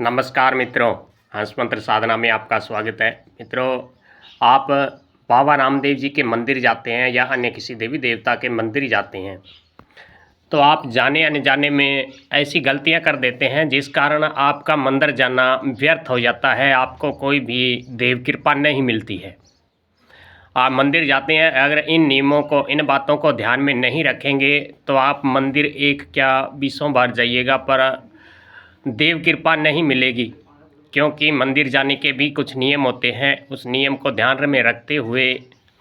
नमस्कार मित्रों, हंस मंत्र साधना में आपका स्वागत है। मित्रों, आप बाबा रामदेव जी के मंदिर जाते हैं या अन्य किसी देवी देवता के मंदिर जाते हैं तो आप जाने अनजाने में ऐसी गलतियां कर देते हैं जिस कारण आपका मंदिर जाना व्यर्थ हो जाता है। आपको कोई भी देव कृपा नहीं मिलती है। आप मंदिर जाते हैं, अगर इन नियमों को, इन बातों को ध्यान में नहीं रखेंगे तो आप मंदिर एक क्या 20 बार जाइएगा पर देव कृपा नहीं मिलेगी। क्योंकि मंदिर जाने के भी कुछ नियम होते हैं। उस नियम को ध्यान में रखते हुए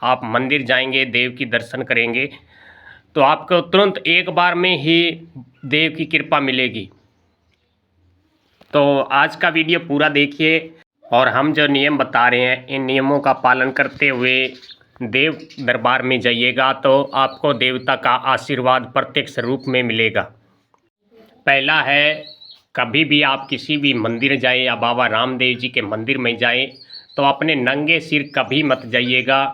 आप मंदिर जाएंगे, देव की दर्शन करेंगे तो आपको तुरंत एक बार में ही देव की कृपा मिलेगी। तो आज का वीडियो पूरा देखिए और हम जो नियम बता रहे हैं इन नियमों का पालन करते हुए देव दरबार में जाइएगा तो आपको देवता का आशीर्वाद प्रत्यक्ष रूप में मिलेगा। पहला है, कभी भी आप किसी भी मंदिर जाए या बाबा रामदेव जी के मंदिर में जाए तो अपने नंगे सिर कभी मत जाइएगा।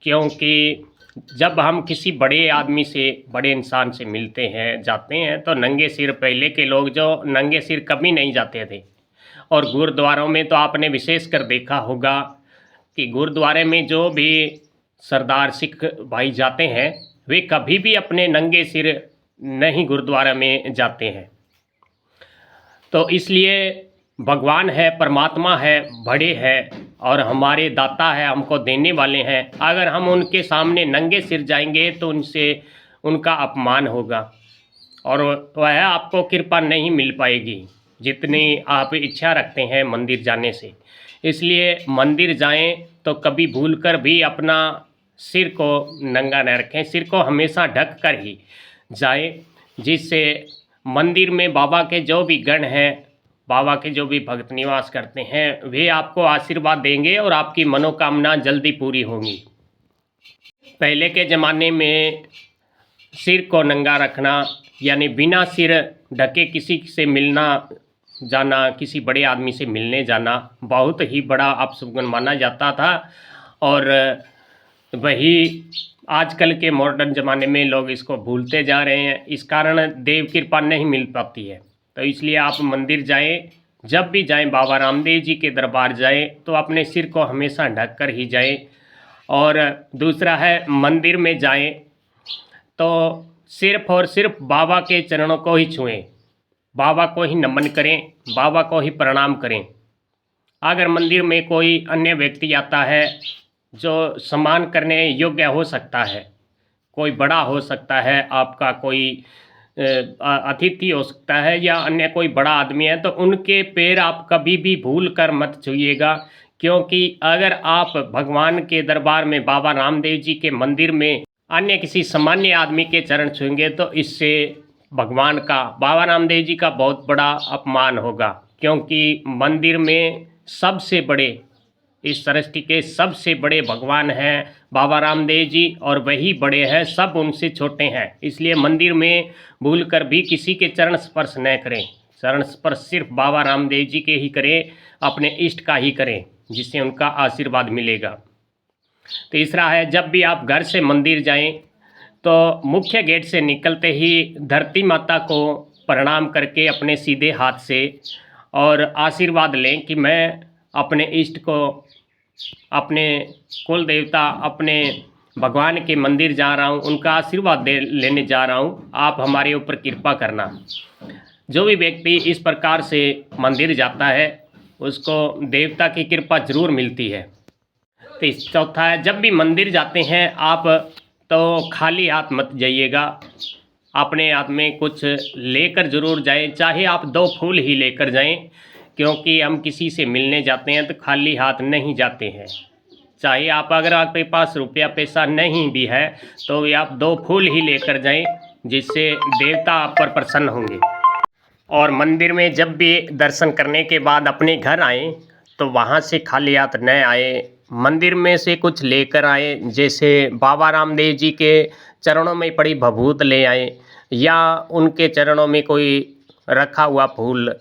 क्योंकि जब हम किसी बड़े आदमी से, बड़े इंसान से मिलते हैं, जाते हैं तो नंगे सिर, पहले के लोग जो नंगे सिर कभी नहीं जाते थे। और गुरुद्वारों में तो आपने विशेष कर देखा होगा कि गुरुद्वारे में जो भी सरदार सिख भाई जाते हैं वे कभी भी अपने नंगे सिर नहीं गुरुद्वारा में जाते हैं। तो इसलिए भगवान है, परमात्मा है, बड़े हैं और हमारे दाता है, हमको देने वाले हैं। अगर हम उनके सामने नंगे सिर जाएंगे तो उनका अपमान होगा और वह आपको कृपा नहीं मिल पाएगी जितनी आप इच्छा रखते हैं मंदिर जाने से। इसलिए मंदिर जाएं तो कभी भूलकर भी अपना सिर को नंगा न रखें, सिर को हमेशा ढक कर ही जाएं, जिससे मंदिर में बाबा के जो भी गण हैं, बाबा के जो भी भक्त निवास करते हैं, वे आपको आशीर्वाद देंगे और आपकी मनोकामना जल्दी पूरी होंगी। पहले के ज़माने में सिर को नंगा रखना यानी बिना सिर ढके किसी से मिलना जाना, किसी बड़े आदमी से मिलने जाना बहुत ही बड़ा अपशगुन माना जाता था। और वही आजकल के मॉडर्न ज़माने में लोग इसको भूलते जा रहे हैं। इस कारण देव कृपा नहीं मिल पाती है। तो इसलिए आप मंदिर जाएं, जब भी जाएं, बाबा रामदेव जी के दरबार जाएं तो अपने सिर को हमेशा ढक कर ही जाएं। और दूसरा है, मंदिर में जाएं तो सिर्फ़ और सिर्फ बाबा के चरणों को ही छुएं, बाबा को ही नमन करें, बाबा को ही प्रणाम करें। अगर मंदिर में कोई अन्य व्यक्ति आता है जो सम्मान करने योग्य हो सकता है, कोई बड़ा हो सकता है, आपका कोई अतिथि हो सकता है या अन्य कोई बड़ा आदमी है, तो उनके पैर आप कभी भी भूल कर मत छूइएगा। क्योंकि अगर आप भगवान के दरबार में, बाबा रामदेव जी के मंदिर में अन्य किसी सामान्य आदमी के चरण छूएंगे तो इससे भगवान का, बाबा रामदेव जी का बहुत बड़ा अपमान होगा। क्योंकि मंदिर में सबसे बड़े, इस सृष्टि के सबसे बड़े भगवान हैं बाबा रामदेव जी और वही बड़े हैं, सब उनसे छोटे हैं। इसलिए मंदिर में भूलकर भी किसी के चरण स्पर्श न करें। चरण स्पर्श सिर्फ बाबा रामदेव जी के ही करें, अपने इष्ट का ही करें, जिससे उनका आशीर्वाद मिलेगा। तीसरा है, जब भी आप घर से मंदिर जाएं तो मुख्य गेट से निकलते ही धरती माता को प्रणाम करके अपने सीधे हाथ से और आशीर्वाद लें कि मैं अपने इष्ट को, अपने कुल देवता, अपने भगवान के मंदिर जा रहा हूँ, उनका आशीर्वाद लेने जा रहा हूँ, आप हमारे ऊपर कृपा करना। जो भी व्यक्ति इस प्रकार से मंदिर जाता है उसको देवता की कृपा जरूर मिलती है। तो चौथा है, जब भी मंदिर जाते हैं आप तो खाली हाथ मत जाइएगा, अपने हाथ में कुछ लेकर जरूर जाएं, चाहे आप 2 फूल ही लेकर जाएं। क्योंकि हम किसी से मिलने जाते हैं तो खाली हाथ नहीं जाते हैं। चाहे आप, अगर आपके पास रुपया पैसा नहीं भी है तो आप 2 फूल ही लेकर जाएं, जिससे देवता आप पर प्रसन्न होंगे। और मंदिर में जब भी दर्शन करने के बाद अपने घर आएँ तो वहाँ से खाली हाथ न आए, मंदिर में से कुछ लेकर आए। जैसे बाबा रामदेव जी के चरणों में पड़ी भभूत ले आए, या उनके चरणों में कोई रखा हुआ फूल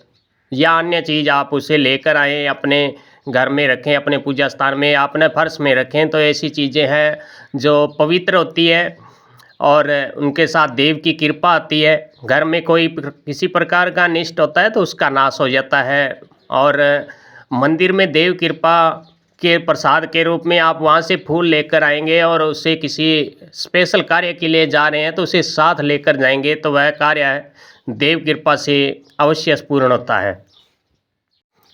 या अन्य चीज़ आप उसे लेकर आएँ, अपने घर में रखें, अपने पूजा स्थान में, अपने फर्श में रखें। तो ऐसी चीज़ें हैं जो पवित्र होती है और उनके साथ देव की कृपा आती है। घर में कोई किसी प्रकार का अनिष्ट होता है तो उसका नाश हो जाता है। और मंदिर में देव कृपा के प्रसाद के रूप में आप वहाँ से फूल लेकर आएंगे और उसे किसी स्पेशल कार्य के लिए जा रहे हैं तो उसे साथ लेकर जाएंगे तो वह कार्य देव कृपा से अवश्य पूर्ण होता है।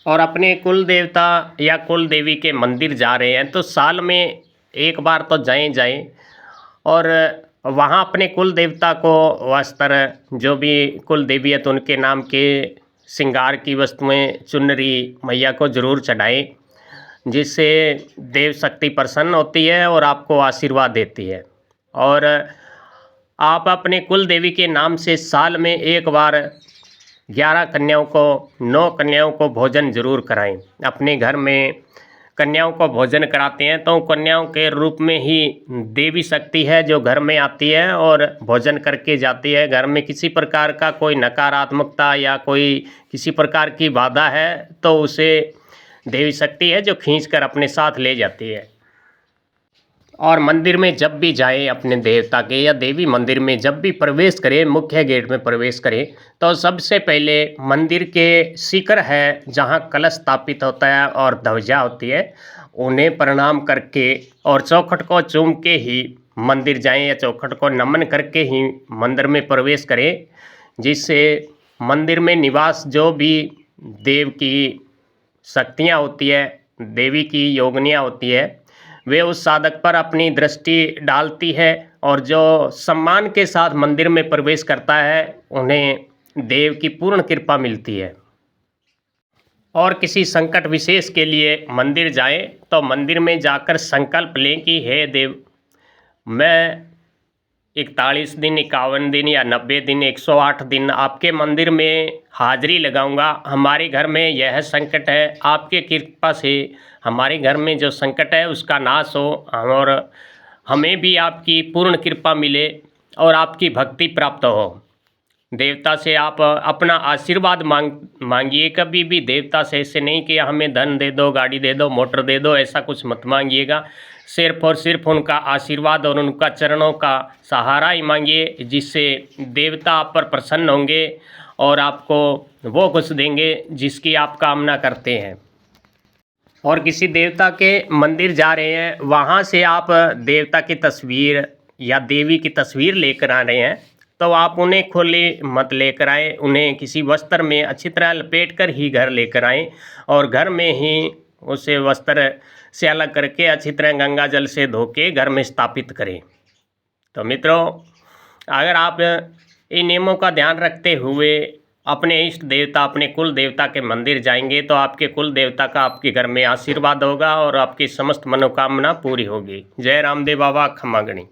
और अपने कुल देवता या कुल देवी के मंदिर जा रहे हैं तो साल में एक बार तो जाएं और वहाँ अपने कुल देवता को वस्त्र, जो भी कुल देवी है तो उनके नाम के श्रृंगार की वस्तुएं, चुनरी मैया को ज़रूर चढ़ाएं, जिससे देव शक्ति प्रसन्न होती है और आपको आशीर्वाद देती है। और आप अपने कुल देवी के नाम से साल में एक बार 11 कन्याओं को, 9 कन्याओं को भोजन जरूर कराएं। अपने घर में कन्याओं को भोजन कराते हैं तो कन्याओं के रूप में ही देवी शक्ति है जो घर में आती है और भोजन करके जाती है। घर में किसी प्रकार का कोई नकारात्मकता या कोई किसी प्रकार की बाधा है तो उसे देवी शक्ति है जो खींच कर अपने साथ ले जाती है। और मंदिर में जब भी जाएं, अपने देवता के या देवी मंदिर में जब भी प्रवेश करें, मुख्य गेट में प्रवेश करें तो सबसे पहले मंदिर के शिखर है जहां कलश स्थापित होता है और ध्वजा होती है, उन्हें प्रणाम करके और चौखट को चूम के ही मंदिर जाएं या चौखट को नमन करके ही मंदिर में प्रवेश करें, जिससे मंदिर में निवास जो भी देव की शक्तियाँ होती है, देवी की योगनियाँ होती है, वे उस साधक पर अपनी दृष्टि डालती है और जो सम्मान के साथ मंदिर में प्रवेश करता है उन्हें देव की पूर्ण कृपा मिलती है। और किसी संकट विशेष के लिए मंदिर जाएं तो मंदिर में जाकर संकल्प लें कि हे देव, मैं 41 दिन, 51 दिन या 90 दिन, 108 दिन आपके मंदिर में हाजिरी लगाऊंगा। हमारे घर में यह संकट है, आपके कृपा से हमारे घर में जो संकट है उसका नाश हो और हमें भी आपकी पूर्ण कृपा मिले और आपकी भक्ति प्राप्त हो। देवता से आप अपना आशीर्वाद मांगिए। कभी भी देवता से ऐसे नहीं कि हमें धन दे दो, गाड़ी दे दो, मोटर दे दो, ऐसा कुछ मत मांगिएगा। सिर्फ और सिर्फ उनका आशीर्वाद और उनका चरणों का सहारा ही मांगिए, जिससे देवता आप पर प्रसन्न होंगे और आपको वो कुछ देंगे जिसकी आप कामना करते हैं। और किसी देवता के मंदिर जा रहे हैं, वहाँ से आप देवता की तस्वीर या देवी की तस्वीर लेकर आ रहे हैं तो आप उन्हें खुले मत लेकर आएँ, उन्हें किसी वस्त्र में अच्छी तरह लपेट कर ही घर लेकर आएँ और घर में ही उसे वस्त्र से अलग करके अच्छी तरह गंगा जल से धो के घर में स्थापित करें। तो मित्रों, अगर आप इन नियमों का ध्यान रखते हुए अपने इष्ट देवता, अपने कुल देवता के मंदिर जाएंगे तो आपके कुल देवता का आपके घर में आशीर्वाद होगा और आपकी समस्त मनोकामना पूरी होगी। जय रामदेव बाबा, खमागणी।